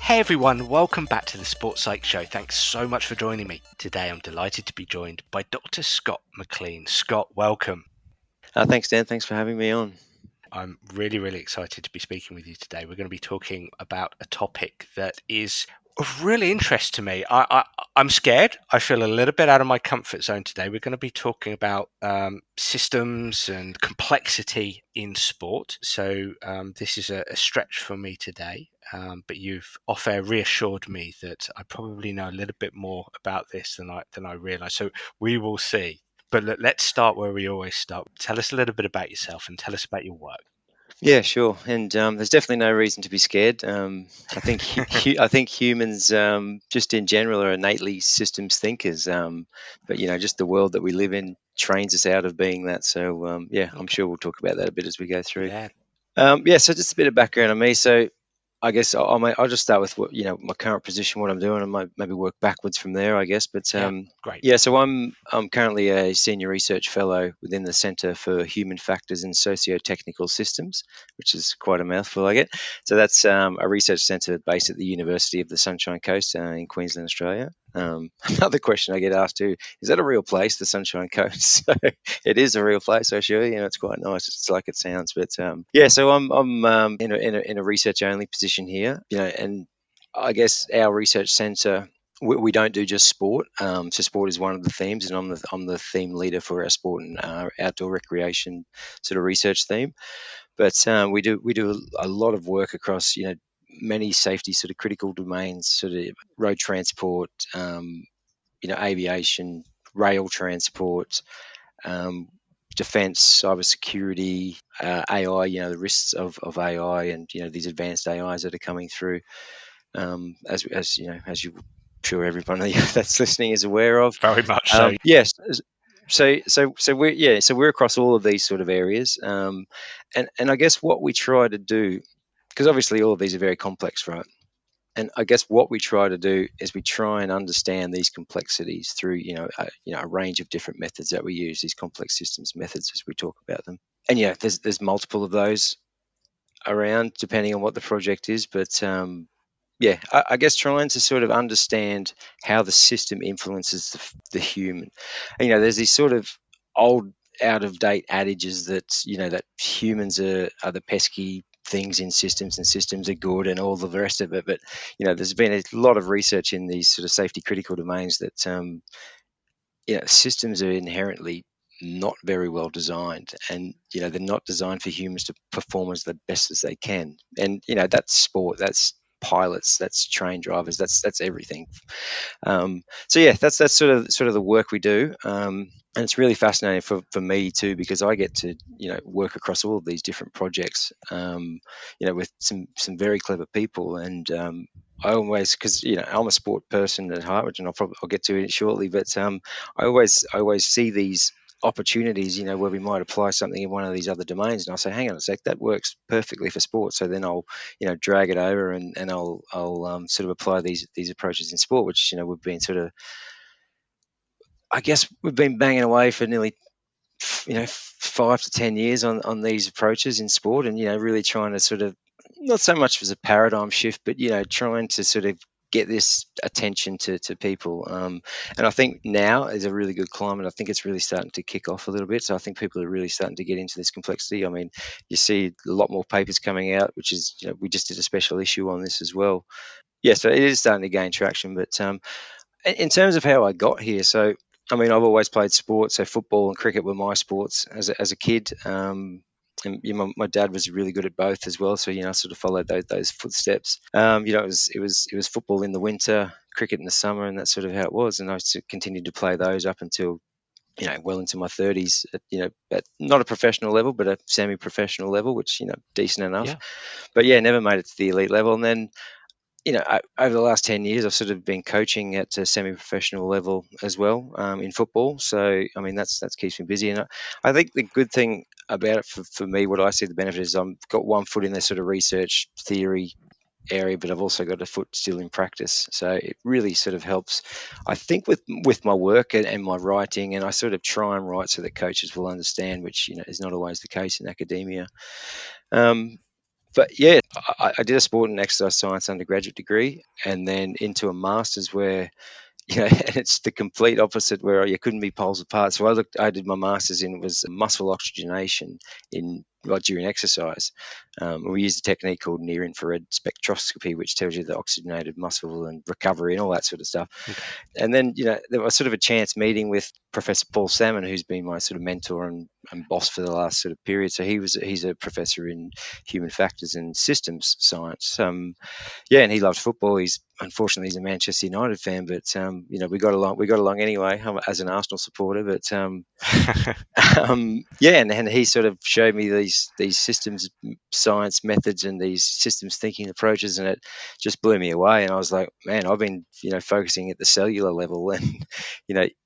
Hey everyone, welcome back to the Sports Psych Show. Thanks so much for joining me. Today I'm delighted to be joined by Dr Scott McLean. Scott, welcome. Thanks, Dan. Thanks for having me on. I'm really excited to be speaking with you today. We're going to be talking about a topic that is of really interest to me. I'm scared. I feel a little bit out of my comfort zone today. We're going to be talking about systems and complexity in sport. So this is a stretch for me today. But you've off-air reassured me that I probably know a little bit more about this than I realise. So we will see. But let's start where we always start. Tell us a little bit about yourself and tell us about your work. Yeah, sure. And there's definitely no reason to be scared. I think I think humans, just in general, are innately systems thinkers. But just the world that we live in trains us out of being that. So I'm sure we'll talk about that a bit as we go through. Yeah. So just a bit of background on me. So I guess I'll just start with what my current position, what I'm doing, and maybe work backwards from there, I guess. But Great. so I'm currently a senior research fellow within the Centre for Human Factors and Sociotechnical Systems, which is quite a mouthful, I get. So that's a research centre based at the University of the Sunshine Coast in Queensland, Australia. Another question I get asked too, is that a real place, the Sunshine Coast? So it is a real place, I assure you. It's quite nice. It's like it sounds. But so I'm in a research only position here, and I guess our research centre, we don't do just sport. So sport is one of the themes, and I'm the theme leader for our sport and outdoor recreation sort of research theme. But we do a lot of work across many safety sort of critical domains, sort of road transport, aviation, rail transport, defense, cybersecurity, AI, the risks of AI, and these advanced AIs that are coming through, as you sure everybody that's listening is aware of. Very much so. Yes. So we're across all of these sort of areas, and I guess what we try to do, because obviously all of these are very complex, right? And I guess what we try to do is we try and understand these complexities through a range of different methods that we use, these complex systems methods as we talk about them. And there's multiple of those around depending on what the project is, but I guess trying to sort of understand how the system influences the human. And, there's these sort of old, out of date adages that that humans are the pesky things in systems, and systems are good, and all the rest of it. But there's been a lot of research in these sort of safety critical domains that systems are inherently not very well designed, and they're not designed for humans to perform as the best as they can. And that's sport, that's pilots, that's train drivers, that's everything. That's sort of the work we do, and it's really fascinating for me too, because I get to work across all of these different projects, with some very clever people. And I always, because I'm a sport person at heart, which I'll get to it shortly, but I always see these opportunities, where we might apply something in one of these other domains, and I'll say, hang on a sec, that works perfectly for sport. So then I'll drag it over, and I'll sort of apply these approaches in sport, which we've been sort of, I guess we've been banging away for nearly 5 to 10 years on these approaches in sport, and really trying to sort of, not so much as a paradigm shift, but trying to sort of get this attention to people, and I think now is a really good climate. I think it's really starting to kick off a little bit, so I think people are really starting to get into this complexity. I mean, you see a lot more papers coming out, which is, we just did a special issue on this as well. So it is starting to gain traction. But in terms of how I got here, so I mean, I've always played sports. So football and cricket were my sports as a kid. And my dad was really good at both as well, so I sort of followed those footsteps. It was football in the winter, cricket in the summer, and that's sort of how it was. And I continued to play those up until well into my 30s. At not a professional level, but a semi-professional level, which decent enough. Yeah. But never made it to the elite level. And then over the last 10 years, I've sort of been coaching at a semi-professional level as well, in football. So, I mean, that keeps me busy. And I think the good thing about it for me, what I see the benefit is, I've got one foot in this sort of research theory area, but I've also got a foot still in practice. So it really sort of helps, I think, with my work and my writing. And I sort of try and write so that coaches will understand, which is not always the case in academia. But yeah, I did a sport and exercise science undergraduate degree, and then into a master's where and it's the complete opposite where you couldn't be poles apart. So I did my master's in was muscle oxygenation during exercise. We used a technique called near infrared spectroscopy, which tells you the oxygenated muscle and recovery and all that sort of stuff. Okay. And then, there was sort of a chance meeting with Professor Paul Salmon, who's been my sort of mentor and boss for the last sort of period. So he's a professor in human factors and systems science. And he loves football. Unfortunately he's a Manchester United fan, but we got along. We got along anyway. As an Arsenal supporter, but and he sort of showed me these systems science methods and these systems thinking approaches, and it just blew me away. And I was like, man, I've been focusing at the cellular level, and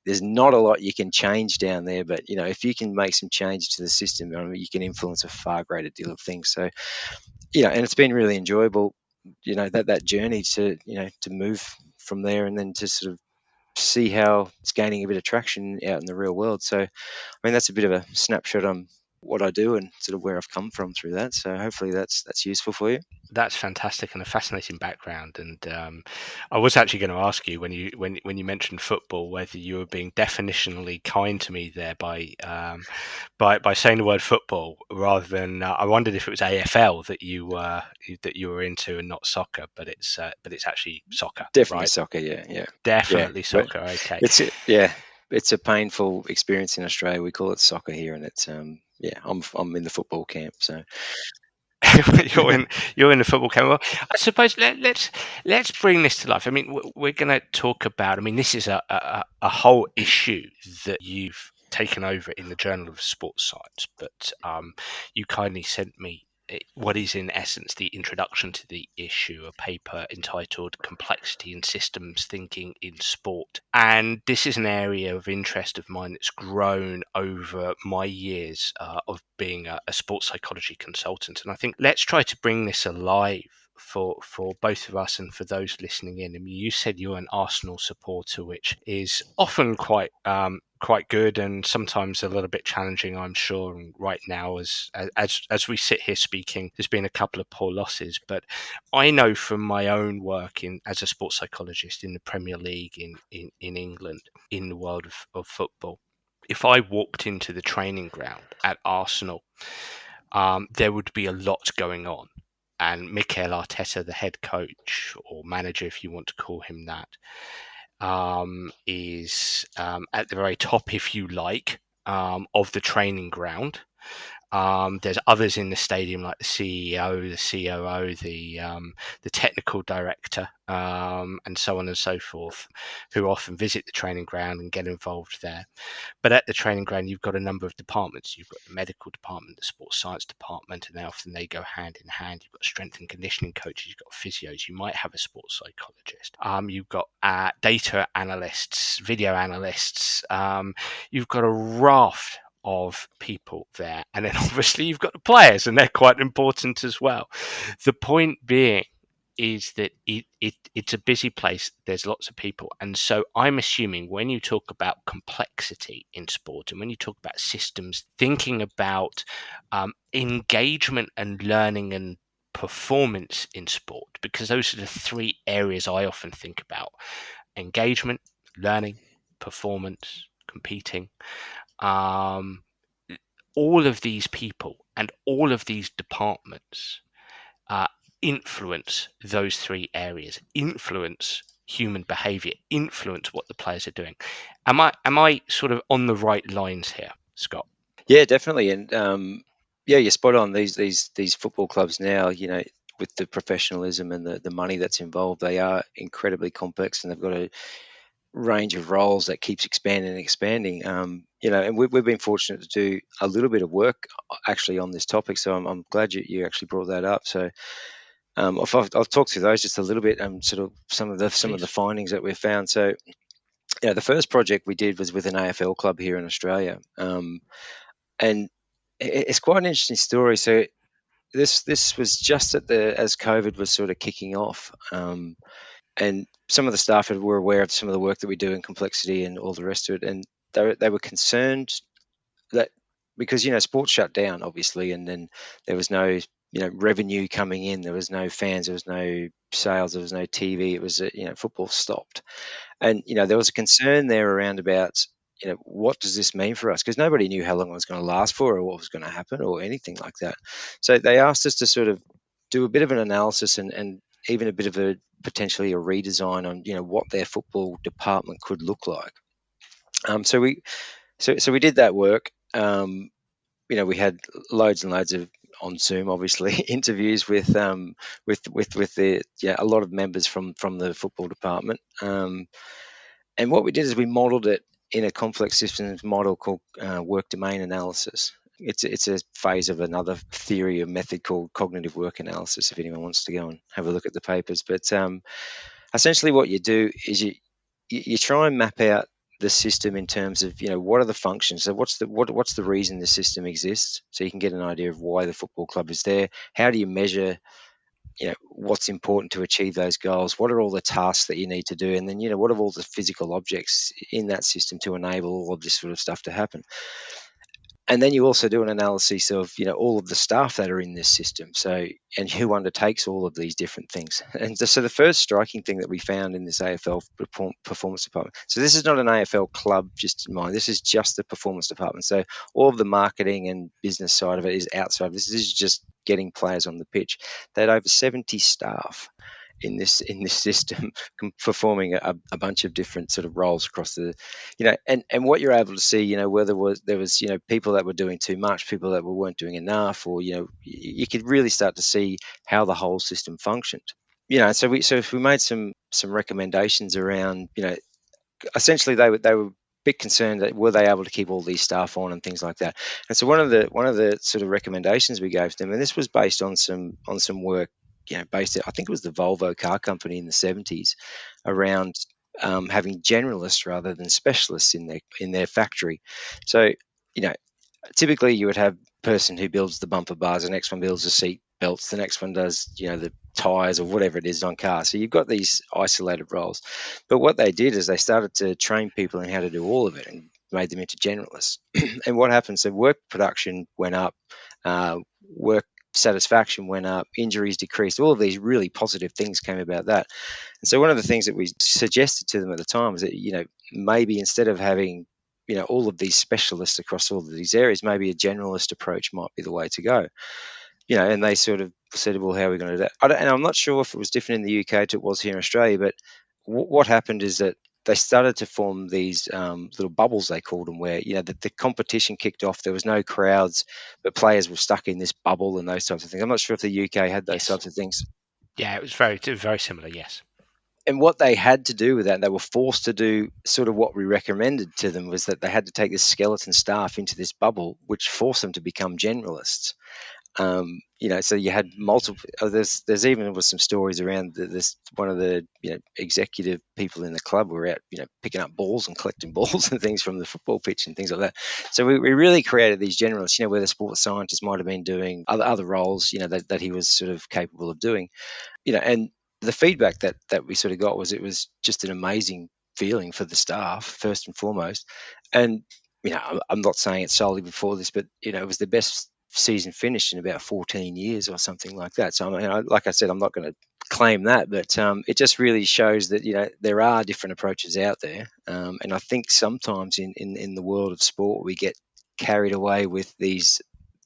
there's not a lot you can change down there, but if you can make some change to the system, I mean, you can influence a far greater deal of things. So and it's been really enjoyable, that journey to to move from there and then to sort of see how it's gaining a bit of traction out in the real world. So, I mean, that's a bit of a snapshot on what I do and sort of where I've come from through that. So, hopefully, that's useful for you. That's fantastic and a fascinating background. And I was actually going to ask you when you mentioned football whether you were being definitionally kind to me there by saying the word football rather than I wondered if it was AFL that you were into and not soccer, but it's actually soccer, Definitely right? soccer, yeah. Definitely soccer. Okay. It's a painful experience in Australia. We call it soccer here, and it's I'm in the football camp, so. you're in the football camp. Well, I suppose let's bring this to life. I mean, we're going to talk about. I mean, this is a whole issue that you've taken over in the Journal of Sports Science, but you kindly sent me what is in essence the introduction to the issue, a paper entitled Complexity in Systems Thinking in Sport. And this is an area of interest of mine that's grown over my years of being a sports psychology consultant. And I think let's try to bring this alive for both of us and for those listening in. I mean, you said you're an Arsenal supporter, which is often quite good and sometimes a little bit challenging, I'm sure. And right now, as we sit here speaking, there's been a couple of poor losses. But I know from my own work as a sports psychologist in the Premier League in England, in the world of football, if I walked into the training ground at Arsenal, there would be a lot going on. And Mikel Arteta, the head coach or manager, if you want to call him that, is at the very top, if you like, of the training ground. There's others in the stadium like the CEO, the COO, the technical director, and so on and so forth, who often visit the training ground and get involved there. But at the training ground, you've got a number of departments. You've got the medical department, the sports science department, and often they go hand in hand. You've got strength and conditioning coaches, you've got physios, you might have a sports psychologist. You've got data analysts, video analysts. You've got a raft of people there, and then obviously you've got the players, and they're quite important as well. The point being is that it's a busy place. There's lots of people, and so I'm assuming when you talk about complexity in sport and when you talk about systems, thinking about engagement and learning and performance in sport, because those are the three areas I often think about: engagement, learning, performance, competing. All of these people and all of these departments influence those three areas, influence human behavior, influence what the players are doing. Am I sort of on the right lines here, Scott? Yeah, definitely. And you're spot on. These football clubs now, with the professionalism and the money that's involved, they are incredibly complex, and they've got a range of roles that keeps expanding and expanding. And we've been fortunate to do a little bit of work actually on this topic. So I'm glad you actually brought that up. So I'll talk through those just a little bit and sort of some of the findings that we've found. So the first project we did was with an AFL club here in Australia, and it's quite an interesting story. So this was just as COVID was sort of kicking off. And some of the staff were aware of some of the work that we do in complexity and all the rest of it, and they were concerned that because sports shut down obviously, and then there was no revenue coming in. There was no fans, there was no sales, there was no TV. It was football stopped, and there was a concern there around about what does this mean for us, because nobody knew how long it was going to last for or what was going to happen or anything like that. So they asked us to sort of do a bit of an analysis and even a bit of a potentially a redesign on what their football department could look like. So we did that work. We had loads and loads of on Zoom, obviously, interviews with the a lot of members from the football department. And what we did is we modelled it in a complex systems model called work domain analysis. It's a phase of another theory or method called cognitive work analysis, if anyone wants to go and have a look at the papers. But essentially what you do is you try and map out the system in terms of what are the functions. So what's the reason the system exists, so you can get an idea of why the football club is there. How do you measure what's important to achieve those goals? What are all the tasks that you need to do? And then what are all the physical objects in that system to enable all of this sort of stuff to happen? And then you also do an analysis of all of the staff that are in this system, so and who undertakes all of these different things. And so the first striking thing that we found in this AFL performance department, so this is not an AFL club, just in mind, this is just the performance department. So all of the marketing and business side of it is outside of this. This is just getting players on the pitch. They had over 70 staff in this system, performing a bunch of different sort of roles across the, and what you're able to see, whether there was people that were doing too much, people that weren't doing enough, or you could really start to see how the whole system functioned. So we made some recommendations around, essentially they were a bit concerned that were they able to keep all these staff on and things like that. And so one of the sort of recommendations we gave them, and this was based on some work, based, I think it was the Volvo car company in the 70s, around having generalists rather than specialists in their factory. So, typically you would have a person who builds the bumper bars, the next one builds the seat belts, the next one does, the tires or whatever it is on cars. So you've got these isolated roles. But what they did is they started to train people in how to do all of it and made them into generalists. And what happened? So work production went up, work satisfaction went up, injuries decreased, all of these really positive things came about that. And so one of the things that we suggested to them at the time was that, maybe instead of having, all of these specialists across all of these areas, maybe a generalist approach might be the way to go. And they sort of said, well, how are we going to do that? And I'm not sure if it was different in the UK to it was here in Australia, but what happened is that they started to form these little bubbles, they called them, where the competition kicked off. There was no crowds, but players were stuck in this bubble and those types of things. I'm not sure if the UK had those types of things. Yeah, it was very similar. Yes. And what they had to do with that, they were forced to do sort of what we recommended to them, was that they had to take this skeleton staff into this bubble, which forced them to become generalists. So you had multiple. There's even was some stories around this. One of the executive people in the club were out picking up balls and collecting balls and things from the football pitch and things like that. So we really created these generalists. Where the sports scientist might have been doing other roles. That he was sort of capable of doing. And the feedback that we sort of got was it was just an amazing feeling for the staff first and foremost. And I'm not saying it solely before this, but it was the best season finished in about 14 years or something like that. So like I said, I'm not going to claim that, but it just really shows that there are different approaches out there, and I think sometimes in the world of sport we get carried away with these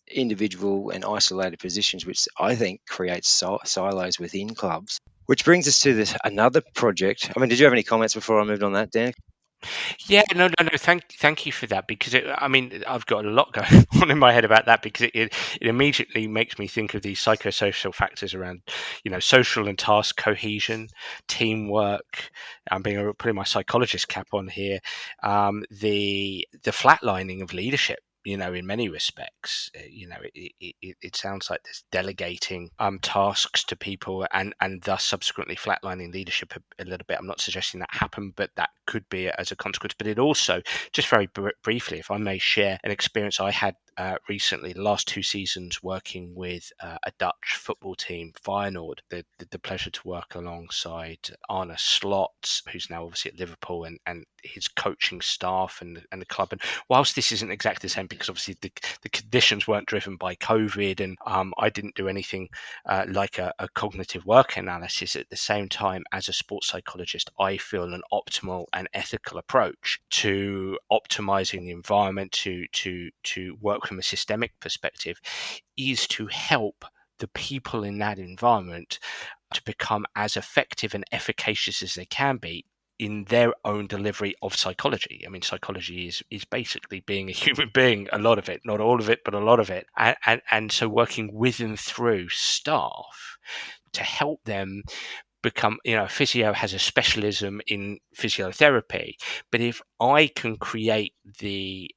individual and isolated positions, which I think creates silos within clubs. Which brings us to another project. I mean, did you have any comments before I moved on that, Dan? Yeah, no. Thank you for that, because I've got a lot going on in my head about that, because it immediately makes me think of these psychosocial factors around, social and task cohesion, teamwork. I'm putting my psychologist cap on here. The flatlining of leadership. In many respects, it sounds like there's delegating tasks to people and thus subsequently flatlining leadership a little bit. I'm not suggesting that happened, but that could be as a consequence. But it also, just very briefly, if I may share an experience I had recently, the last 2 seasons, working with a Dutch football team, Feyenoord. The pleasure to work alongside Arne Slot, who's now obviously at Liverpool, and his coaching staff and the club. And whilst this isn't exactly the same, because obviously the conditions weren't driven by COVID, and I didn't do anything like a cognitive work analysis, at the same time, as a sports psychologist, I feel an optimal and ethical approach to optimizing the environment, to work from a systemic perspective, is to help the people in that environment to become as effective and efficacious as they can be in their own delivery of psychology. I mean, psychology is basically being a human being, a lot of it, not all of it, but a lot of it. And so working with and through staff to help them become, a physio has a specialism in physiotherapy, but if I can create the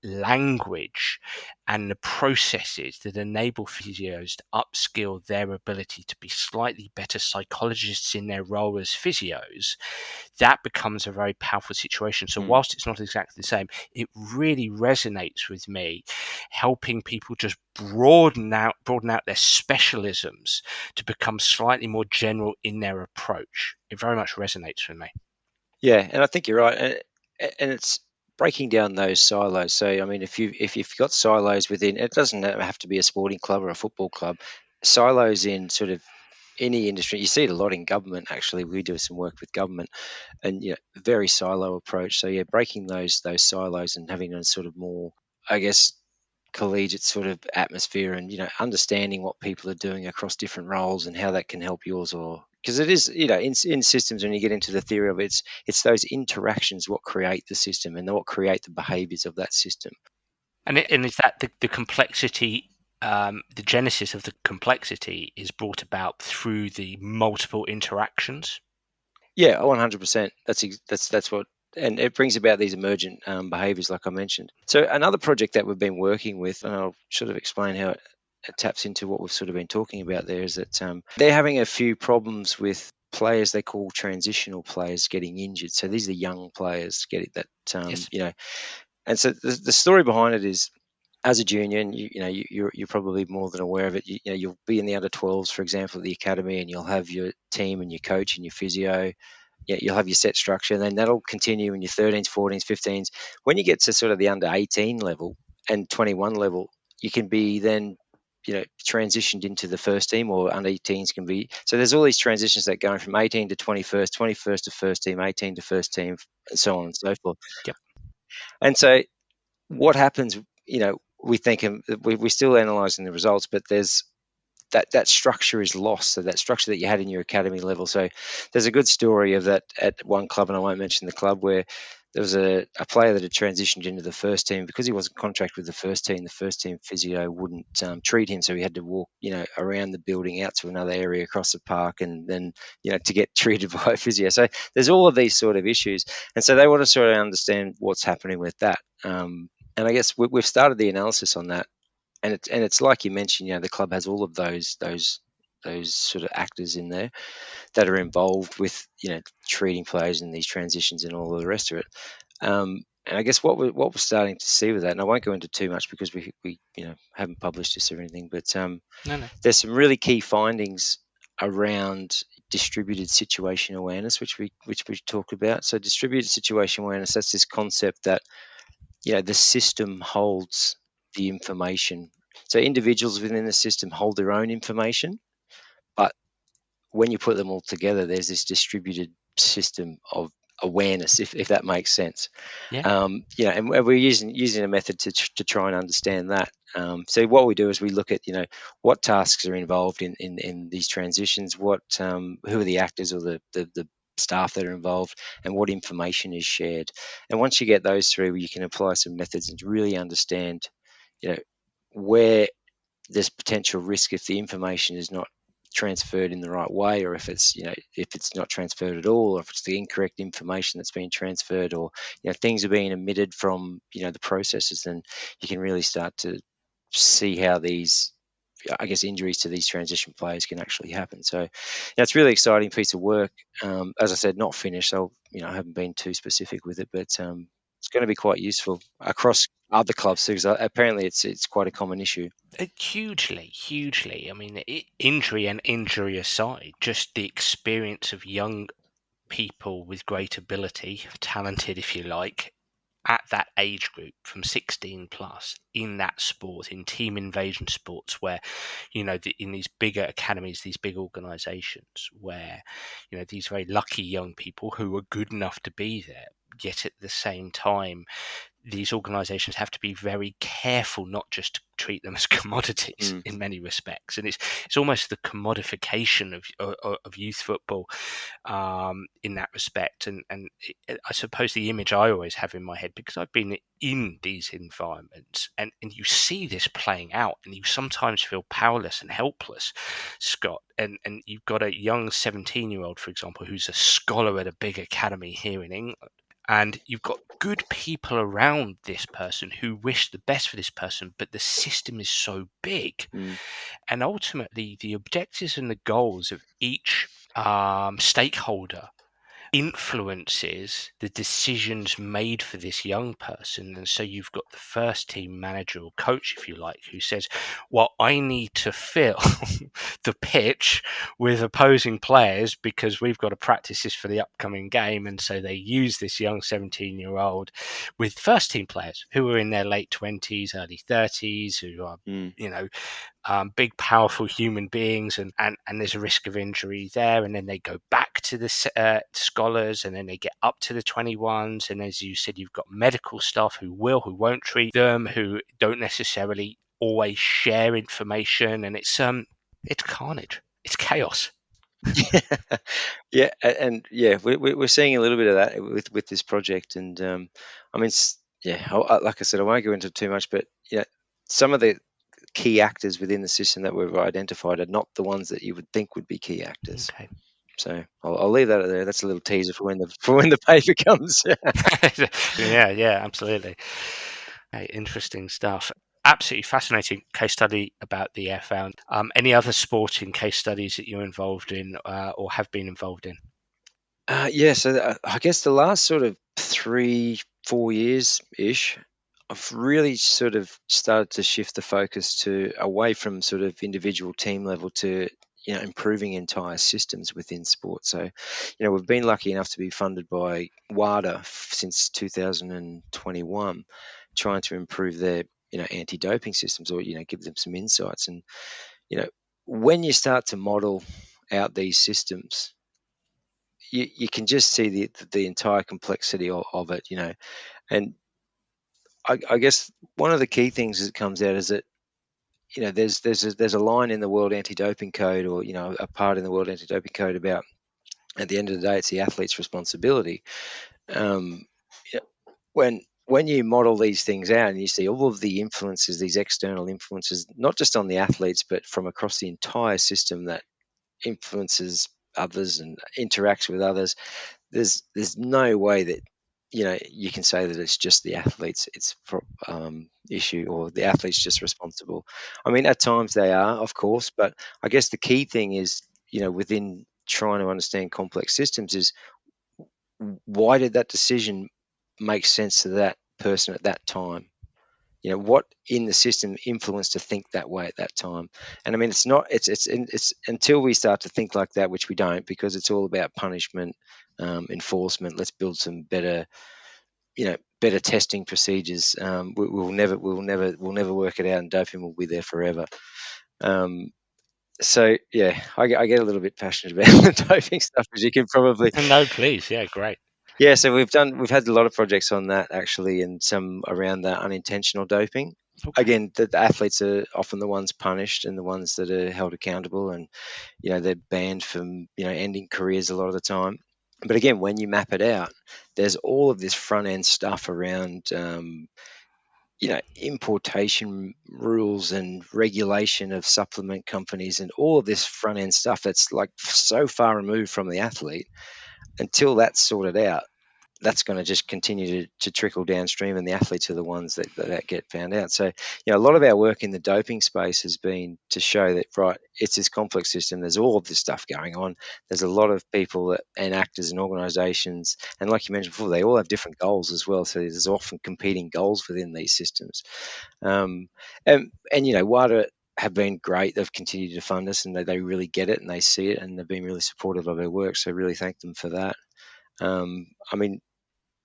language and the processes that enable physios to upskill their ability to be slightly better psychologists in their role as physios, that becomes a very powerful situation. So whilst it's not exactly the same, it really resonates with me, helping people just broaden out their specialisms to become slightly more general in their approach. It very much resonates with me. Yeah, and I think you're right, and it's breaking down those silos. So, I mean, if you've got silos within, it doesn't have to be a sporting club or a football club. Silos in sort of any industry, you see it a lot in government. Actually, we do some work with government, and very silo approach. So, yeah, breaking those silos and having a sort of more, I guess, collegiate sort of atmosphere, and understanding what people are doing across different roles and how that can help yours, or because it is in systems, when you get into the theory of it, it's those interactions what create the system and what create the behaviors of that system. And is that the complexity, the genesis of the complexity is brought about through the multiple interactions? Yeah, 100%. That's what, and it brings about these emergent behaviors, like I mentioned. So another project that we've been working with, and I'll sort of explain how it taps into what we've sort of been talking about there, is that they're having a few problems with players they call transitional players getting injured. So these are young players getting that, Yes. And so the story behind it is, as a junior, and you're probably more than aware of it. You'll be in the under 12s, for example, at the academy, and you'll have your team and your coach and your physio. Yeah, you'll have your set structure, and then that'll continue in your 13s, 14s, 15s. When you get to sort of the under 18 level and 21 level, you can be then transitioned into the first team, or under 18s can be. So there's all these transitions that go from 18 to 21st, 21st to first team, 18 to first team, and so on and so forth. Yep. And so what happens, we think we're still analysing the results, but there's that structure is lost. So that structure that you had in your academy level. So there's a good story of that at one club, and I won't mention the club, where there was a player that had transitioned into the first team because he wasn't contracted with the first team. The first team physio wouldn't treat him, so he had to walk, around the building out to another area across the park, and then, to get treated by a physio. So there's all of these sort of issues, and so they want to sort of understand what's happening with that. And I guess we've started the analysis on that, and it's like you mentioned, the club has all of those sort of actors in there that are involved with treating players in these transitions and all of the rest of it. And I guess what we're starting to see with that, and I won't go into too much because we haven't published this or anything, but No. there's some really key findings around distributed situation awareness, which we talked about. So distributed situation awareness, that's this concept that the system holds the information. So individuals within the system hold their own information, but when you put them all together, there's this distributed system of awareness, if that makes sense. Yeah. And we're using a method to try and understand that. So what we do is we look at what tasks are involved in these transitions, who are the actors or the staff that are involved, and what information is shared. And once you get those through, you can apply some methods and really understand where there's potential risk if the information is not transferred in the right way, or if it's not transferred at all, or if it's the incorrect information that's being transferred, or things are being omitted from the processes. Then you can really start to see how these, I guess, injuries to these transition players can actually happen. So it's a really exciting piece of work. As I said, not finished, so I haven't been too specific with it, but it's going to be quite useful across other clubs too, because apparently it's quite a common issue. Hugely. I mean, injury and injury aside, just the experience of young people with great ability, talented if you like, at that age group from 16 plus in that sport, in team invasion sports, where, in these bigger academies, these big organizations, where, these very lucky young people who are good enough to be there, yet at the same time, these organizations have to be very careful not just to treat them as commodities in many respects. And it's almost the commodification of youth football in that respect. And I suppose the image I always have in my head, because I've been in these environments, and you see this playing out, and you sometimes feel powerless and helpless, Scott. And you've got a young 17-year-old, for example, who's a scholar at a big academy here in England. And you've got good people around this person who wish the best for this person, but the system is so big. And ultimately, the objectives and the goals of each stakeholder influences the decisions made for this young person. And so you've got the first team manager or coach, if you like, who says, well, I need to fill the pitch with opposing players because we've got to practice this for the upcoming game. And so they use this young 17-year-old with first team players who are in their late 20s, early 30s, who are, big, powerful human beings, and there's a risk of injury there. And then they go back to the scholars, and then they get up to the 21s. And as you said, you've got medical staff who won't treat them, who don't necessarily always share information. And it's carnage. It's chaos. Yeah, and we're seeing a little bit of that with this project. And I mean, like I said, I won't go into too much, but some of the key actors within the system that we've identified are not the ones that you would think would be key actors. Okay. So I'll leave that there. That's a little teaser for when the paper comes. yeah, absolutely. Okay, interesting stuff. Absolutely fascinating case study about the AFL. Any other sporting case studies that you're involved in or have been involved in? So I guess the last sort of 3-4 years ish, I've really sort of started to shift the focus to away from sort of individual team level to improving entire systems within sport. So we've been lucky enough to be funded by WADA since 2021, trying to improve their anti-doping systems, or give them some insights. And when you start to model out these systems, you can just see the entire complexity of it, and I guess one of the key things that comes out is that there's a line in the World Anti-Doping Code, or a part in the World Anti-Doping Code about, at the end of the day, it's the athlete's responsibility. When you model these things out and you see all of the influences, these external influences, not just on the athletes but from across the entire system that influences others and interacts with others, there's no way that you can say that it's just the athletes issue, or the athletes just responsible. I mean, at times they are, of course, but I guess the key thing is, within trying to understand complex systems, is why did that decision make sense to that person at that time? What in the system influenced to think that way at that time? And I mean, it's until we start to think like that, which we don't, because it's all about punishment, enforcement. Let's build some better testing procedures. We'll never work it out, and doping will be there forever. So yeah, I get a little bit passionate about the doping stuff, as you can probably. No, please, yeah, great. Yeah, so we've had a lot of projects on that actually, and some around the unintentional doping. Okay. Again, the athletes are often the ones punished and the ones that are held accountable, and they're banned from ending careers a lot of the time. But again, when you map it out, there's all of this front end stuff around importation rules and regulation of supplement companies, and all of this front end stuff that's like so far removed from the athlete. Until that's sorted out, that's going to just continue to trickle downstream, and the athletes are the ones that get found out. So, a lot of our work in the doping space has been to show that, right, it's this complex system. There's all of this stuff going on. There's a lot of people and actors and organisations, and like you mentioned before, they all have different goals as well. So there's often competing goals within these systems. And WADA have been great. They've continued to fund us, and they really get it and they see it, and they've been really supportive of our work. So really thank them for that. I mean,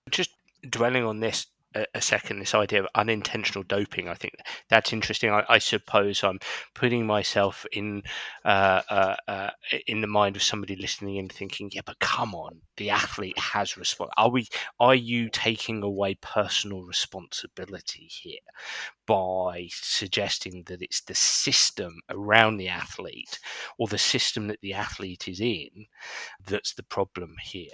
just dwelling on this a second, this idea of unintentional doping, I think that's interesting. I suppose I'm putting myself in the mind of somebody listening in, thinking, yeah, but come on, the athlete has Are you taking away personal responsibility here by suggesting that it's the system around the athlete or the system that the athlete is in that's the problem here?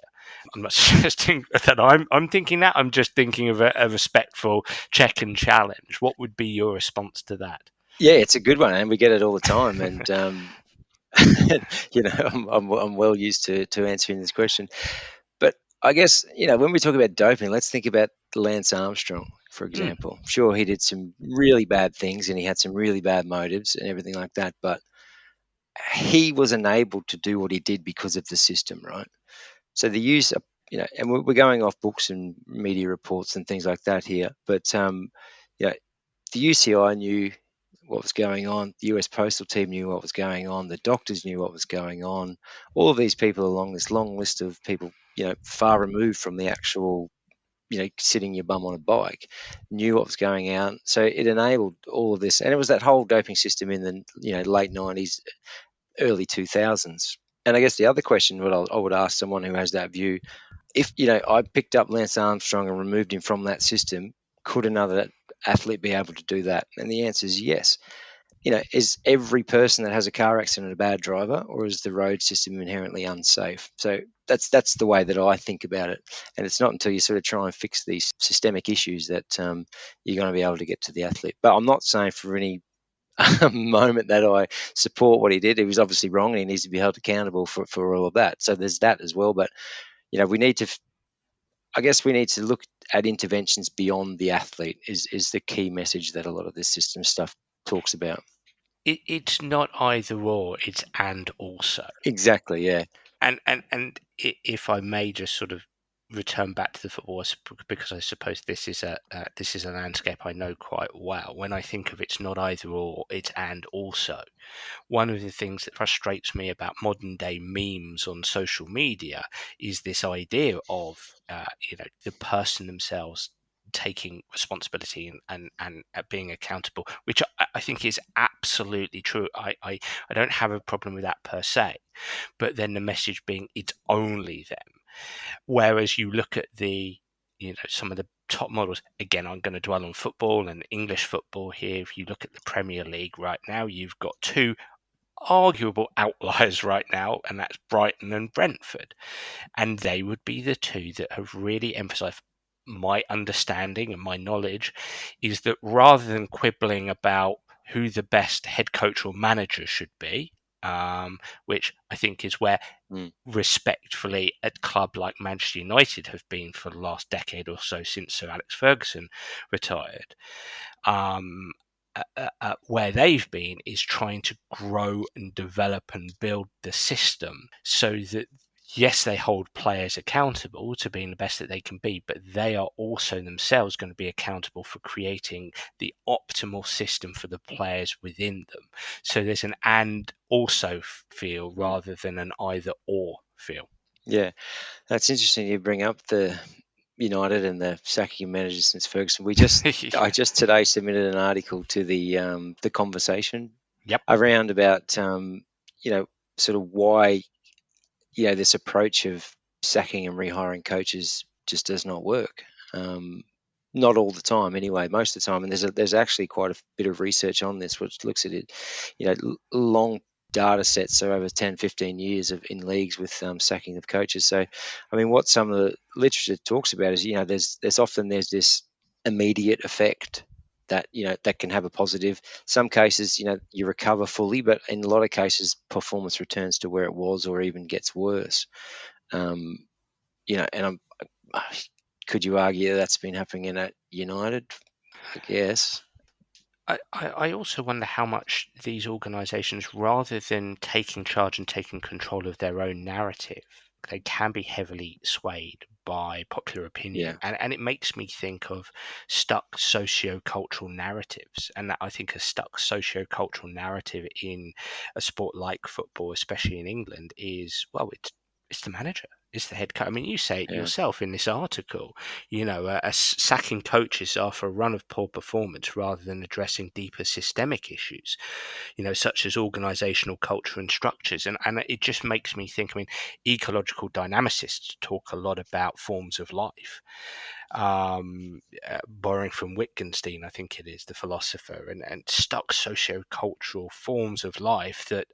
I'm not suggesting that I'm thinking that. I'm just thinking of a respectful check and challenge. What would be your response to that? yeah, it's a good one, and we get it all the time. And I'm well used to answering this question. But I guess when we talk about doping, let's think about Lance Armstrong, for Mm. example. Sure, he did some really bad things, and he had some really bad motives and everything like that. But he was enabled to do what he did because of the system, right? So the use of, and we're going off books and media reports and things like that here, but the UCI knew what was going on, the US Postal Team knew what was going on, the doctors knew what was going on. All of these people along this long list of people, far removed from the actual, sitting your bum on a bike, knew what was going on. So it enabled all of this, and it was that whole doping system in the late 90s, early 2000s. And I guess the other question I would ask someone who has that view, if I picked up Lance Armstrong and removed him from that system, could another athlete be able to do that? And the answer is yes. Is every person that has a car accident a bad driver, or is the road system inherently unsafe? So that's the way that I think about it. And it's not until you sort of try and fix these systemic issues that you're going to be able to get to the athlete. But I'm not saying for any moment that I support what he did. He was obviously wrong, and he needs to be held accountable for all of that. So there's that as well. But we need to, I guess, we need to look at interventions beyond the athlete. Is the key message that a lot of this system stuff talks about. It's not either or; it's and also. Exactly. Yeah. And if I may just sort of return back to the football, because I suppose this is a landscape I know quite well. When I think of it's not either or, it's and also. One of the things that frustrates me about modern day memes on social media is this idea of the person themselves taking responsibility and being accountable, which I think is absolutely true. I don't have a problem with that per se, but then the message being it's only them. Whereas you look at some of the top models, again, I'm going to dwell on football and English football here. If you look at the Premier League right now, you've got two arguable outliers right now, and that's Brighton and Brentford. And they would be the two that have really emphasized. My understanding and my knowledge is that rather than quibbling about who the best head coach or manager should be, which I think is where respectfully a club like Manchester United have been for the last decade or so since Sir Alex Ferguson retired. Where they've been is trying to grow and develop and build the system so that, yes, they hold players accountable to being the best that they can be, but they are also themselves going to be accountable for creating the optimal system for the players within them. So there's an and also feel rather than an either or feel. Yeah, that's interesting. You bring up the United and the sacking managers since Ferguson. I just today submitted an article to the conversation Yep. around about sort of why this approach of sacking and rehiring coaches just does not work. Not all the time, anyway. Most of the time, and there's actually quite a bit of research on this, which looks at it, long data sets, so over 10, 15 years in leagues with sacking of coaches. So, I mean, what some of the literature talks about is, there's this immediate effect that that can have a positive. Some cases, you recover fully, but in a lot of cases, performance returns to where it was or even gets worse. And Could you argue that's been happening at United? I guess. I also wonder how much these organisations, rather than taking charge and taking control of their own narrative, they can be heavily swayed by popular opinion. Yeah. And it makes me think of stuck socio-cultural narratives. And that, I think, a stuck socio-cultural narrative in a sport like football, especially in England, is, well, it's the manager. It's the head coach. I mean, you say it Yeah. yourself in this article. Sacking coaches after a run of poor performance rather than addressing deeper systemic issues, such as organizational culture and structures. And it just makes me think, I mean, ecological dynamicists talk a lot about forms of life, borrowing from Wittgenstein, I think it is, the philosopher, and stuck socio-cultural forms of life that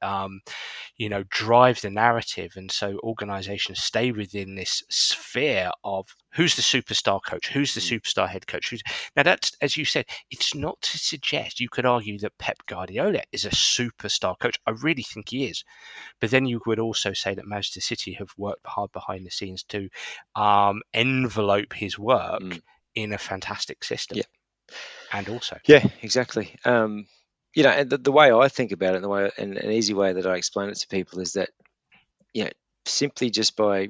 drive the narrative. And so organizations stay within this sphere of who's the superstar coach, who's the Mm. superstar head coach. Now, that's, as you said, it's not to suggest, you could argue that Pep Guardiola is a superstar coach. I really think he is. But then you would also say that Manchester City have worked hard behind the scenes to envelope his work Mm. in a fantastic system. Yeah. And also, Yeah, exactly. And the way I think about it, and an easy way that I explain it to people is that, simply just by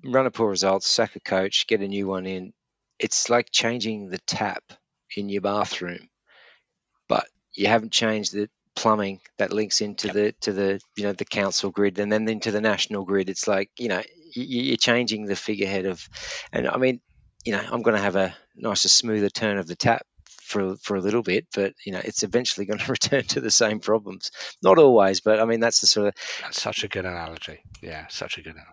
run a poor results, sack a coach, get a new one in, it's like changing the tap in your bathroom, but you haven't changed the plumbing that links into yep, the council grid and then into the national grid. It's like, you're changing the figurehead of, and I mean, I'm going to have a nicer, smoother turn of the tap for a little bit, but it's eventually going to return to the same problems. Not always, but I mean that's the sort of, that's such a good analogy. Yeah, such a good analogy.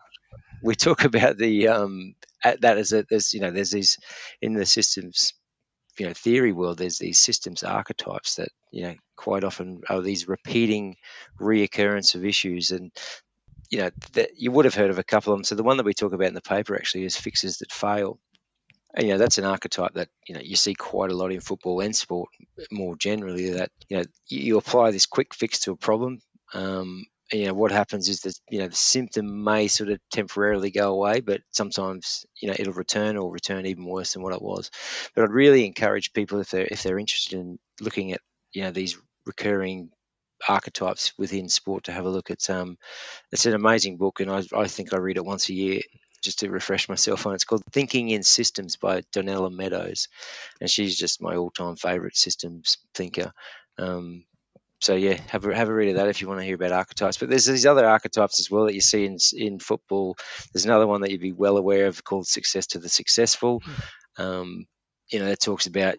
we talk about the that as a there's these in the systems theory world. There's these systems archetypes that quite often are these repeating reoccurrence of issues, and that you would have heard of a couple of them. So the one that we talk about in the paper actually is fixes that fail. And, that's an archetype that you see quite a lot in football and sport more generally. That you apply this quick fix to a problem. What happens is that the symptom may sort of temporarily go away, but sometimes it'll return or return even worse than what it was. But I'd really encourage people, if they're interested in looking at these recurring archetypes within sport, to have a look at it's an amazing book, and I think I read it once a year just to refresh myself on. It's called Thinking in Systems by Donella Meadows, and she's just my all-time favorite systems thinker. So yeah, have a read of that if you want to hear about archetypes. But there's these other archetypes as well that you see in football. There's another one that you'd be well aware of called success to the successful. That talks about,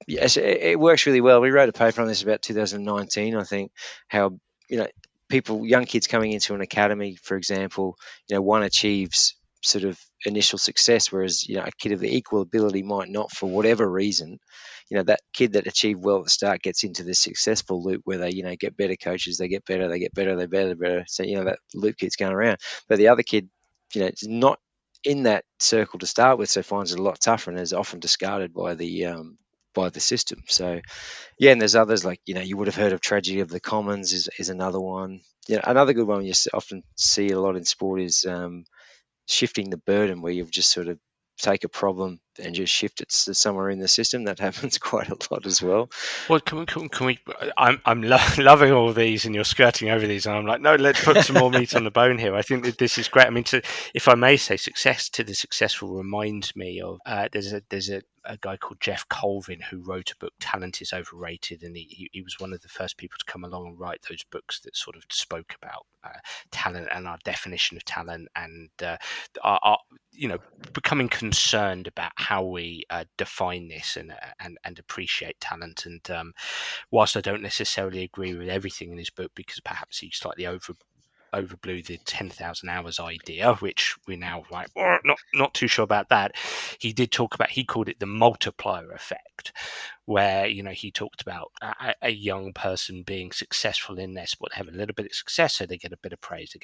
yes, it works really well. We wrote a paper on this about 2019, I think, how young kids coming into an academy, for example, one achieves sort of initial success, whereas a kid of the equal ability might not, for whatever reason. That kid that achieved well at the start gets into this successful loop where they get better coaches, they get better, they get better, they better. So that loop keeps going around. But the other kid, is not in that circle to start with, so finds it a lot tougher and is often discarded by the system. So yeah, and there's others like you would have heard of Tragedy of the Commons is another one. Another good one you often see a lot in sport is shifting the burden, where you've just sort of take a problem and just shift it to somewhere in the system. That happens quite a lot as well. Well, can we? I'm loving all these, and you're skirting over these, and I'm like, no, let's put some more meat on the bone here. I think that this is great. I mean, if I may say, success to the successful reminds me of there's a guy called Jeff Colvin who wrote a book, Talent is Overrated, and he was one of the first people to come along and write those books that sort of spoke about talent and our definition of talent, and our becoming concerned about how we define this and appreciate talent. And whilst I don't necessarily agree with everything in his book, because perhaps he slightly overblew the 10,000 hours idea, which we're now like, not too sure about that. He did talk about, he called it the multiplier effect, where, he talked about a young person being successful in their sport. They have a little bit of success, so they get a bit of praise,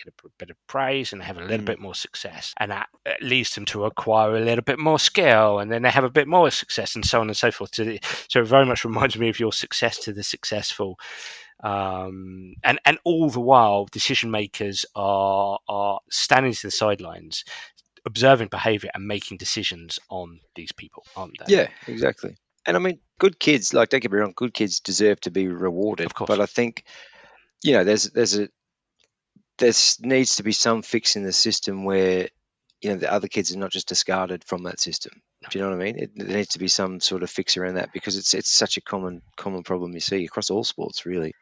and they have a little bit more success. And that leads them to acquire a little bit more skill, and then they have a bit more success, and so on and so forth. So it very much reminds me of your success to the successful. And all the while, decision makers are standing to the sidelines, observing behavior and making decisions on these people, aren't they? Yeah, exactly. And I mean, good kids, like, don't get me wrong, good kids deserve to be rewarded. Of course. But I think, there needs to be some fix in the system where, the other kids are not just discarded from that system. Do you know what I mean? There needs to be some sort of fix around that, because it's such a common problem you see across all sports, really.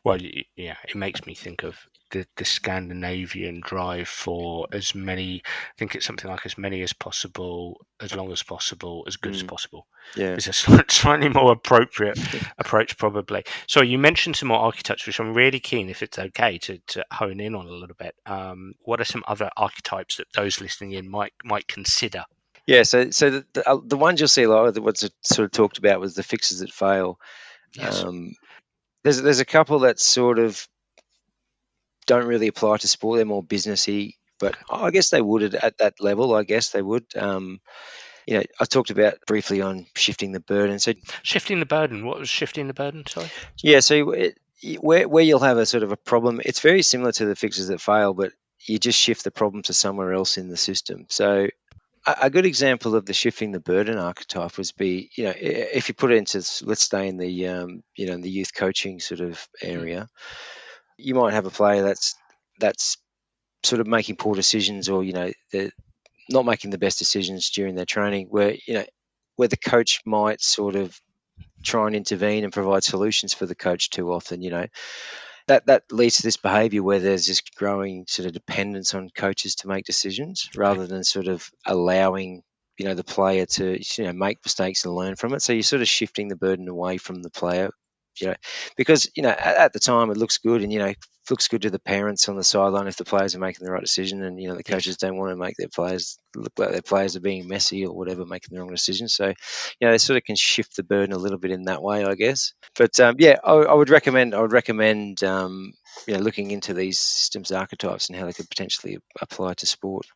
Well, yeah, it makes me think of the Scandinavian drive for as many. I think it's something like as many as possible, as long as possible, as good as possible. Yeah. It's a slightly more appropriate approach, probably. So you mentioned some more archetypes, which I'm really keen, if it's okay, to hone in on a little bit. What are some other archetypes that those listening in might consider? Yeah, so the ones you'll see a lot of, what's sort of talked about, was the fixes that fail. Yes. There's a couple that sort of don't really apply to sport. They're more businessy, but I guess they would at that level. I guess they would. I talked about briefly on shifting the burden. So Shifting the burden. What was shifting the burden? Sorry. yeah, so where you'll have a sort of a problem, it's very similar to the fixes that fail, but you just shift the problem to somewhere else in the system. So a good example of the shifting the burden archetype would be, if you put it into, let's stay in the, in the youth coaching sort of area, you might have a player that's sort of making poor decisions, or, they're not making the best decisions during their training, where the coach might sort of try and intervene and provide solutions for the coach too often. That leads to this behavior where there's this growing sort of dependence on coaches to make decisions, rather than sort of allowing the player to make mistakes and learn from it. So you're sort of shifting the burden away from the player, because at the time it looks good, and it looks good to the parents on the sideline if the players are making the right decision, and the coaches don't want to make their players look like their players are being messy or whatever, making the wrong decision. So they sort of can shift the burden a little bit in that way, I guess. But I would recommend looking into these systems archetypes and how they could potentially apply to sport.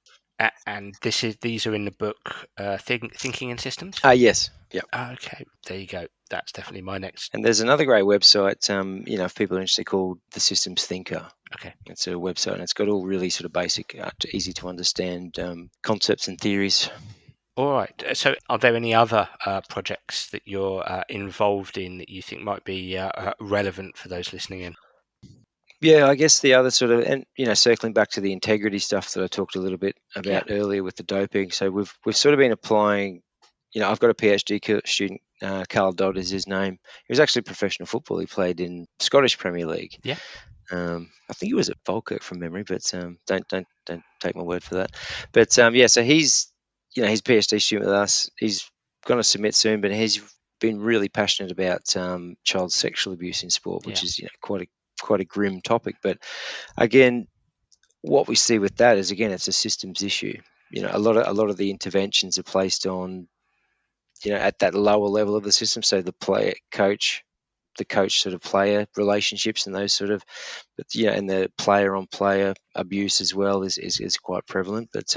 And these are in the book, Thinking in Systems? Yes. Yep. Okay, there you go. That's definitely my next. And there's another great website, if people are interested, called The Systems Thinker. Okay. It's a website, and it's got all really sort of basic, easy to understand concepts and theories. All right. So are there any other projects that you're involved in that you think might be relevant for those listening in? Yeah, I guess the other sort of, and circling back to the integrity stuff that I talked a little bit about earlier with the doping. So we've sort of been applying. I've got a PhD student, Carl Dodd is his name. He was actually a professional football. He played in Scottish Premier League. Yeah. I think he was at Falkirk from memory, but don't take my word for that. But so he's he's a PhD student with us. He's going to submit soon, but he's been really passionate about child sexual abuse in sport, which is quite a grim topic. But again, what we see with that is, again, it's a systems issue. A lot of the interventions are placed on at that lower level of the system. So the coach sort of player relationships and those sort of, but and the player on player abuse as well is quite prevalent. But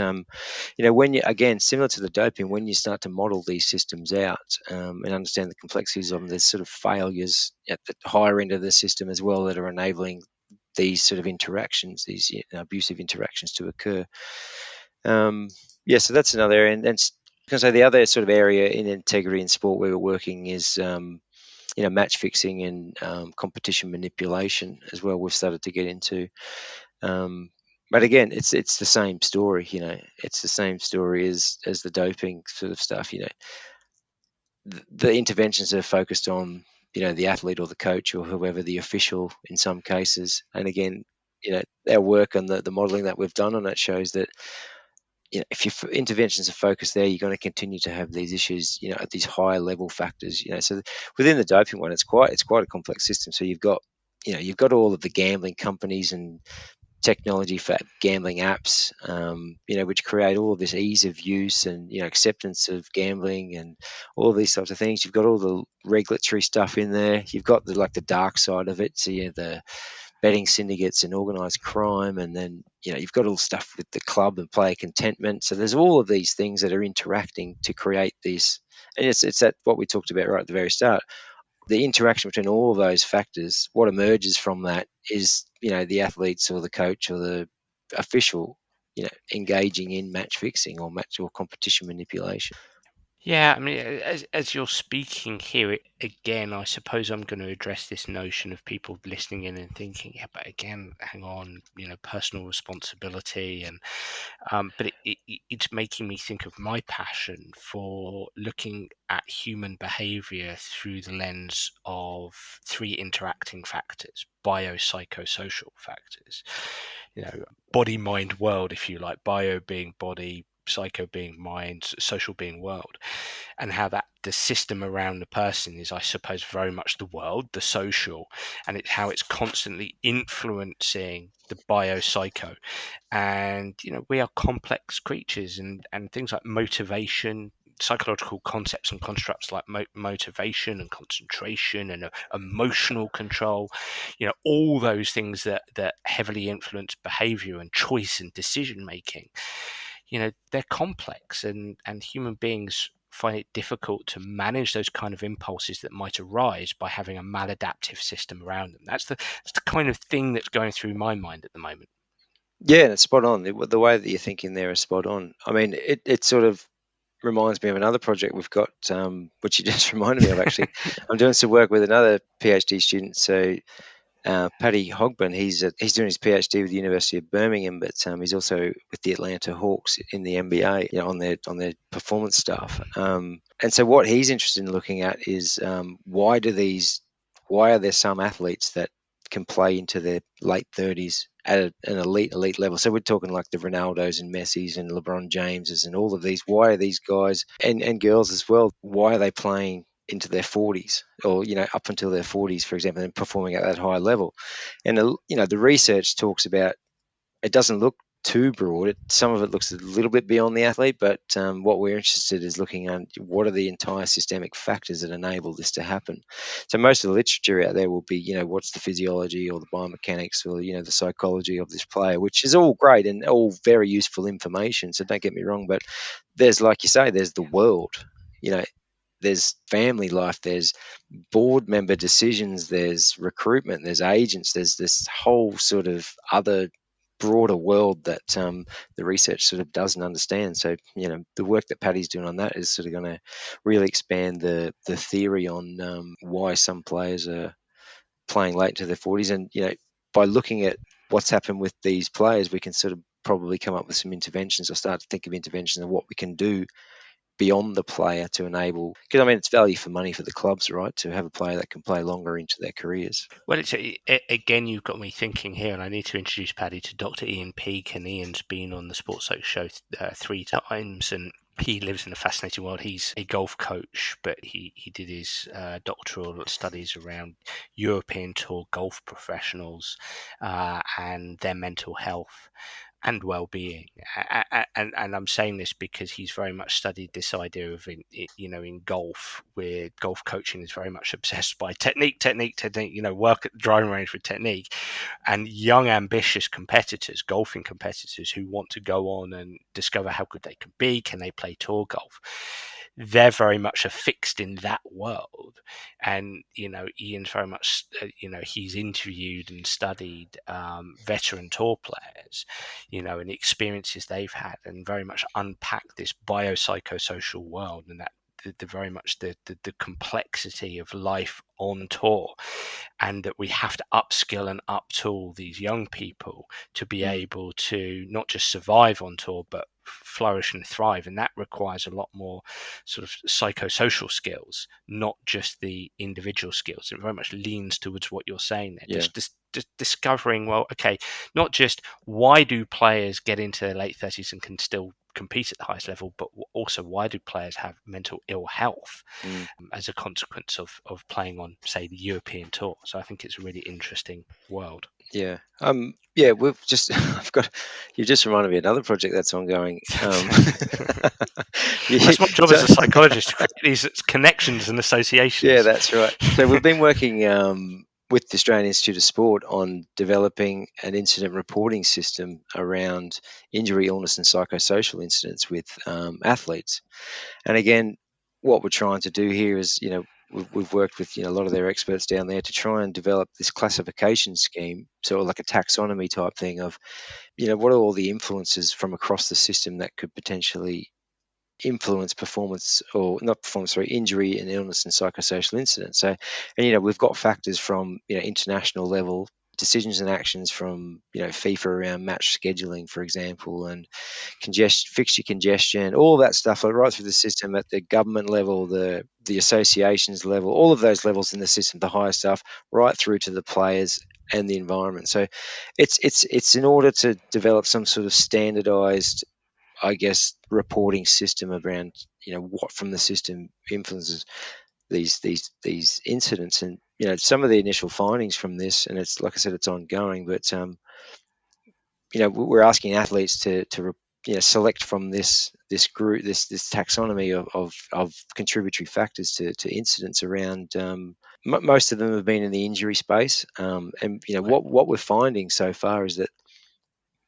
when you, again, similar to the doping, when you start to model these systems out and understand the complexities of them, there's sort of failures at the higher end of the system as well that are enabling these sort of interactions, these abusive interactions to occur. So that's another area. And so the other sort of area in integrity in sport where we're working is match fixing and competition manipulation as well. We've started to get into, but again, it's the same story. It's the same story as the doping sort of stuff. The interventions are focused on the athlete or the coach or whoever, the official in some cases. And again, our work and the modelling that we've done on it shows that if your interventions are focused there, you're going to continue to have these issues, at these higher level factors. So within the doping one, it's quite a complex system. So you've got all of the gambling companies and technology for gambling apps, which create all of this ease of use and acceptance of gambling and all of these sorts of things. You've got all the regulatory stuff in there. You've got the dark side of it. So the betting syndicates and organised crime, and then you've got all stuff with the club and player contentment. So there's all of these things that are interacting to create this, and it's that what we talked about right at the very start. The interaction between all of those factors, what emerges from that is the athletes or the coach or the official engaging in match fixing or match or competition manipulation. Yeah, I mean, as you're speaking here, again, I suppose I'm going to address this notion of people listening in and thinking, yeah, but again, hang on, personal responsibility, and but it's making me think of my passion for looking at human behavior through the lens of three interacting factors: biopsychosocial factors, body, mind, world, if you like, bio being body, psycho being mind, social being world, and how that the system around the person is, I suppose, very much the world, the social, and it's how it's constantly influencing the biopsycho. And we are complex creatures, and things like motivation, psychological concepts and constructs like motivation and concentration and emotional control, all those things that heavily influence behavior and choice and decision making, they're complex, and human beings find it difficult to manage those kind of impulses that might arise by having a maladaptive system around them. That's the kind of thing that's going through my mind at the moment. Yeah, it's spot on. The way that you're thinking there is spot on. I mean, it sort of reminds me of another project we've got, which you just reminded me of, actually. I'm doing some work with another PhD student. So Paddy Hogben, he's doing his PhD with the University of Birmingham, but he's also with the Atlanta Hawks in the NBA, on their performance staff. And so what he's interested in looking at is why are there some athletes that can play into their late 30s at an elite level? So we're talking like the Ronaldos and Messis and LeBron Jameses and all of these. Why are these guys and girls as well? Why are they playing into their 40s, or up until their 40s, for example, and performing at that high level? And the research talks about, it doesn't look too broad. Some of it looks a little bit beyond the athlete, but what we're interested in is looking at what are the entire systemic factors that enable this to happen. So most of the literature out there will be, what's the physiology or the biomechanics or the psychology of this player, which is all great and all very useful information. So don't get me wrong, but there's, like you say, there's the world. There's family life, there's board member decisions, there's recruitment, there's agents, there's this whole sort of other broader world that the research sort of doesn't understand. So the work that Paddy's doing on that is sort of going to really expand the theory on why some players are playing late into their 40s, and by looking at what's happened with these players, we can sort of probably come up with some interventions, or start to think of interventions and what we can do beyond the player to enable, because I mean, it's value for money for the clubs, right, to have a player that can play longer into their careers. Well, again, you've got me thinking here, and I need to introduce Paddy to Dr. Ian Peake, and Ian's been on the Sports Soap show 3 times, and he lives in a fascinating world. He's a golf coach, but he did his doctoral studies around European Tour golf professionals and their mental health and well-being, and I'm saying this because he's very much studied this idea of in golf, where golf coaching is very much obsessed by technique, work at the driving range with technique, and young ambitious competitors, golfing competitors who want to go on and discover how good they can be, can they play tour golf, they're very much affixed in that world. And Ian's very much he's interviewed and studied veteran tour players, and the experiences they've had, and very much unpacked this biopsychosocial world, and that the very much the complexity of life on tour, and that we have to upskill and uptool these young people to be able to not just survive on tour but flourish and thrive. And that requires a lot more sort of psychosocial skills, not just the individual skills. It very much leans towards what you're saying there. Yeah. Just discovering, well, okay, not just why do players get into their late 30s and can still compete at the highest level, but also why do players have mental ill health as a consequence of playing on, say, the European Tour. So I think it's a really interesting world. Yeah. Yeah, we've just you just reminded me of another project that's ongoing. That's my job as a psychologist, to create these connections and associations. Yeah, that's right. So we've been working with the Australian Institute of Sport on developing an incident reporting system around injury, illness, and psychosocial incidents with athletes. And again, what we're trying to do here is, we've worked with a lot of their experts down there to try and develop this classification scheme, sort of like a taxonomy type thing of what are all the influences from across the system that could potentially influence performance, or not performance, sorry, injury and illness and psychosocial incidents. So, and we've got factors from international level, decisions and actions from FIFA around match scheduling, for example, and fixture congestion, all that stuff, like right through the system at the government level, the associations level, all of those levels in the system, the higher stuff, right through to the players and the environment. So it's in order to develop some sort of standardized, I guess, reporting system around what from the system influences these incidents. And some of the initial findings from this, and it's like I said, it's ongoing, but we're asking athletes to select from this group, this taxonomy of contributory factors to incidents around. Most of them have been in the injury space, and what we're finding so far is that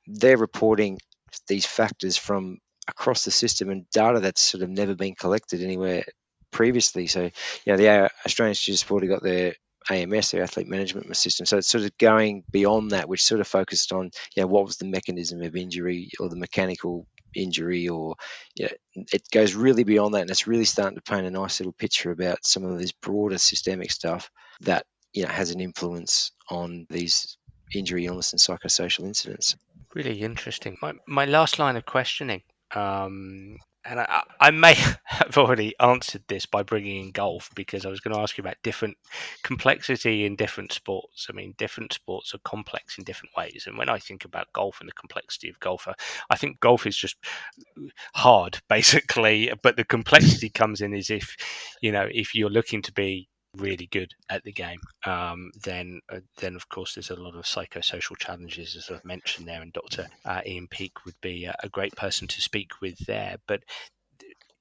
they're reporting these factors from across the system and data that's sort of never been collected anywhere previously. So, the Australian Institute of Sport have got their AMS, their athlete management system. So it's sort of going beyond that, which sort of focused on, what was the mechanism of injury or the mechanical injury, or it goes really beyond that, and it's really starting to paint a nice little picture about some of this broader systemic stuff that has an influence on these injury, illness, and psychosocial incidents. Really interesting. My last line of questioning, and I may have already answered this by bringing in golf, because I was going to ask you about different complexity in different sports. I mean, different sports are complex in different ways. And when I think about golf and the complexity of golf, I think golf is just hard, basically. But the complexity comes in is if you're looking to be really good at the game, then of course there's a lot of psychosocial challenges, as I've mentioned there, and Dr. Ian Peake would be a great person to speak with there. But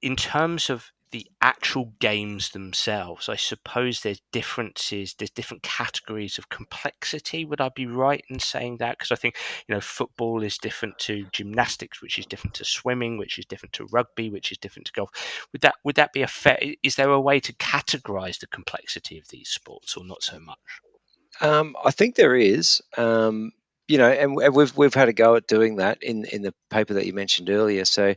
in terms of the actual games themselves, I suppose there's differences, there's different categories of complexity. Would I be right in saying that? Because I think, football is different to gymnastics, which is different to swimming, which is different to rugby, which is different to golf. Would that be a fair? Is there a way to categorize the complexity of these sports, or not so much? I think there is, and we've had a go at doing that in the paper that you mentioned earlier. So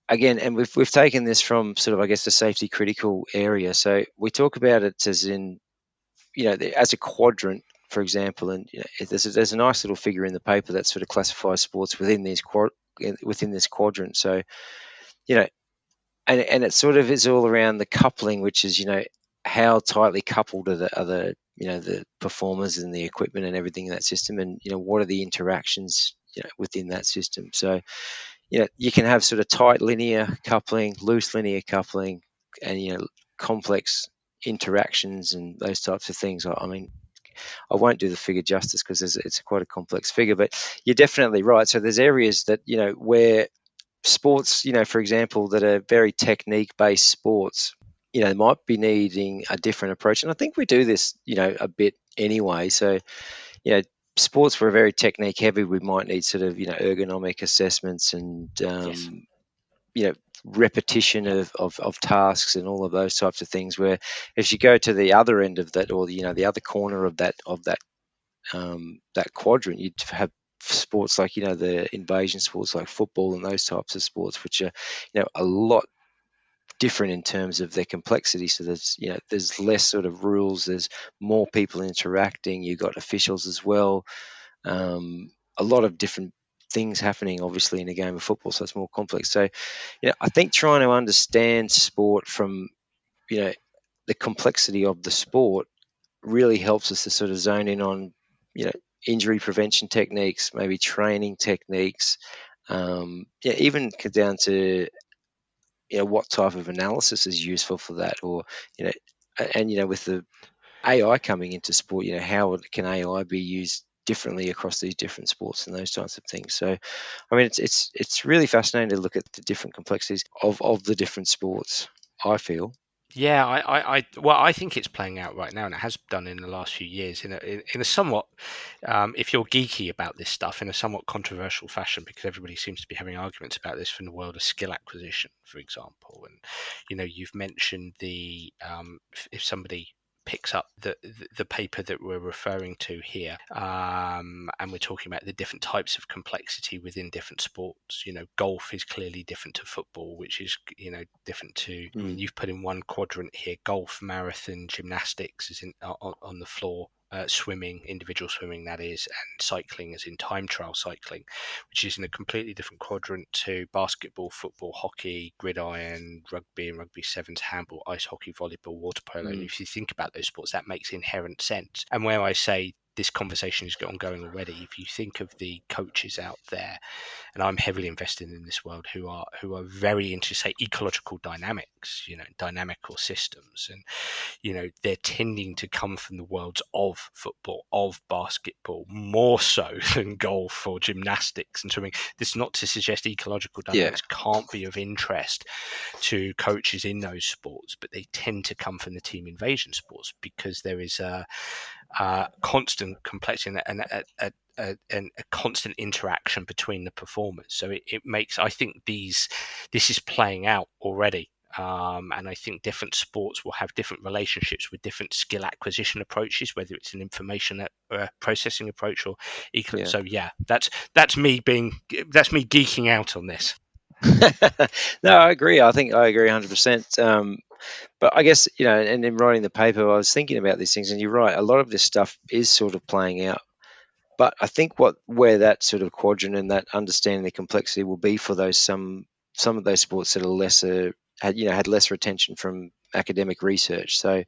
again, and we've taken this from sort of, I guess, the safety critical area. So we talk about it as in, as a quadrant, for example, and there's a nice little figure in the paper that sort of classifies sports within this quadrant. So and it sort of is all around the coupling, which is how tightly coupled are the performers and the equipment and everything in that system, and what are the interactions within that system. So you can have sort of tight linear coupling, loose linear coupling, and complex interactions and those types of things. I mean, I won't do the figure justice because it's quite a complex figure, but you're definitely right. So there's areas that where sports, for example, that are very technique-based sports, might be needing a different approach. And I think we do this, a bit anyway. So, sports were very technique-heavy. We might need sort of, ergonomic assessments and, Yes. repetition Yeah. of tasks and all of those types of things. Where if you go to the other end of that, or the other corner of that quadrant, you'd have sports like the invasion sports like football and those types of sports, which are a lot different in terms of their complexity. So there's less sort of rules, there's more people interacting, you've got officials as well, a lot of different things happening obviously in a game of football, so it's more complex. So I think trying to understand sport from the complexity of the sport really helps us to sort of zone in on injury prevention techniques, maybe training techniques, even down to what type of analysis is useful for that, or and with the AI coming into sport, how can AI be used differently across these different sports and those types of things. So I mean, it's really fascinating to look at the different complexities of the different sports, I feel. Yeah, well, I think it's playing out right now, and it has done in the last few years in a somewhat, if you're geeky about this stuff, in a somewhat controversial fashion, because everybody seems to be having arguments about this from the world of skill acquisition, for example. And you've mentioned if somebody picks up the paper that we're referring to here, and we're talking about the different types of complexity within different sports. Golf is clearly different to football, which is different to. I mean, you've put in one quadrant here: golf, marathon, gymnastics is on the floor. Swimming, individual swimming, that is, and cycling, as in time trial cycling, which is in a completely different quadrant to basketball, football, hockey, gridiron, rugby and rugby sevens, handball, ice hockey, volleyball, water polo. And if you think about those sports, that makes inherent sense. And where I say this conversation is ongoing already, if you think of the coaches out there, and I'm heavily invested in this world, who are very into, say, ecological dynamics, dynamical systems, and they're tending to come from the worlds of football, of basketball, more so than golf or gymnastics and swimming. This is not to suggest ecological dynamics can't be of interest to coaches in those sports, but they tend to come from the team invasion sports, because there is a constant complexity and a constant interaction between the performers. So it makes, I think this is playing out already. And I think different sports will have different relationships with different skill acquisition approaches, whether it's an information processing approach or So yeah, that's me geeking out on this. No, I agree. I think I agree 100%. But I guess, and in writing the paper, I was thinking about these things, and you're right. A lot of this stuff is sort of playing out. But I think where that sort of quadrant and that understanding the complexity will be for those some of those sports that are had lesser attention from academic research. So,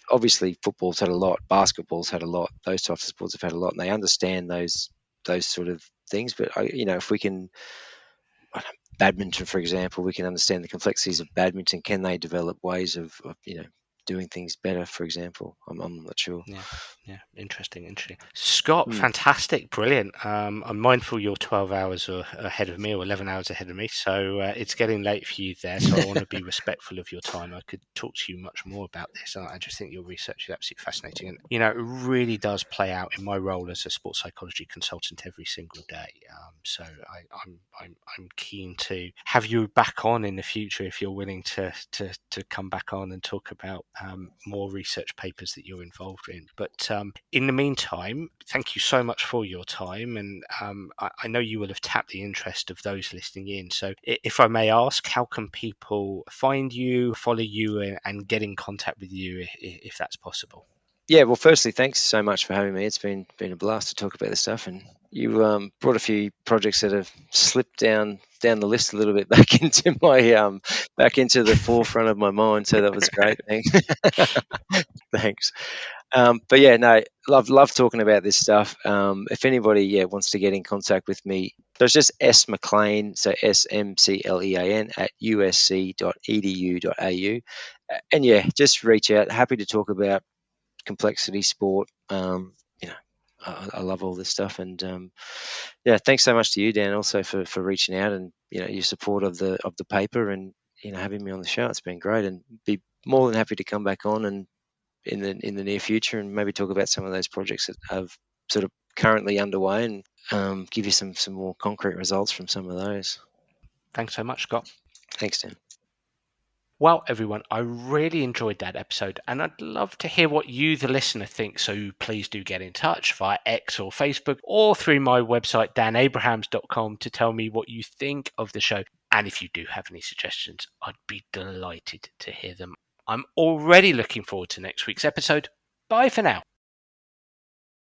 obviously football's had a lot, basketball's had a lot, those types of sports have had a lot, and they understand those sort of things. But if we can, badminton, for example, we can understand the complexities of badminton. Can they develop ways of doing things better, for example? I'm not sure. Yeah, interesting. Scott, fantastic, brilliant. I'm mindful you're 12 hours ahead of me, or 11 hours ahead of me, so it's getting late for you there, so I want to be respectful of your time. I could talk to you much more about this, and I just think your research is absolutely fascinating, and it really does play out in my role as a sports psychology consultant every single day. So I'm keen to have you back on in the future if you're willing to come back on and talk about more research papers that you're involved in. But in the meantime, thank you so much for your time, and I know you will have tapped the interest of those listening in. So if I may ask, how can people find you, follow you, and get in contact with you if that's possible? Yeah, well, firstly, thanks so much for having me. It's been a blast to talk about this stuff, and you brought a few projects that have slipped down the list a little bit back into my back into the forefront of my mind. So that was great. Thanks. Thanks. But yeah, no, love talking about this stuff. If anybody wants to get in contact with me, so it's just S McLean, so SMCLEAN at usc.edu.au, and just reach out. Happy to talk about complexity sport. I love all this stuff, and thanks so much to you, Dan, also for reaching out, and your support of the paper, and having me on the show. It's been great, and be more than happy to come back on and in the near future, and maybe talk about some of those projects that have sort of currently underway, and give you some more concrete results from some of those. Thanks so much, Scott. Thanks, Dan. Well, everyone, I really enjoyed that episode, and I'd love to hear what you, the listener, think. So please do get in touch via X or Facebook, or through my website, danabrahams.com, to tell me what you think of the show. And if you do have any suggestions, I'd be delighted to hear them. I'm already looking forward to next week's episode. Bye for now.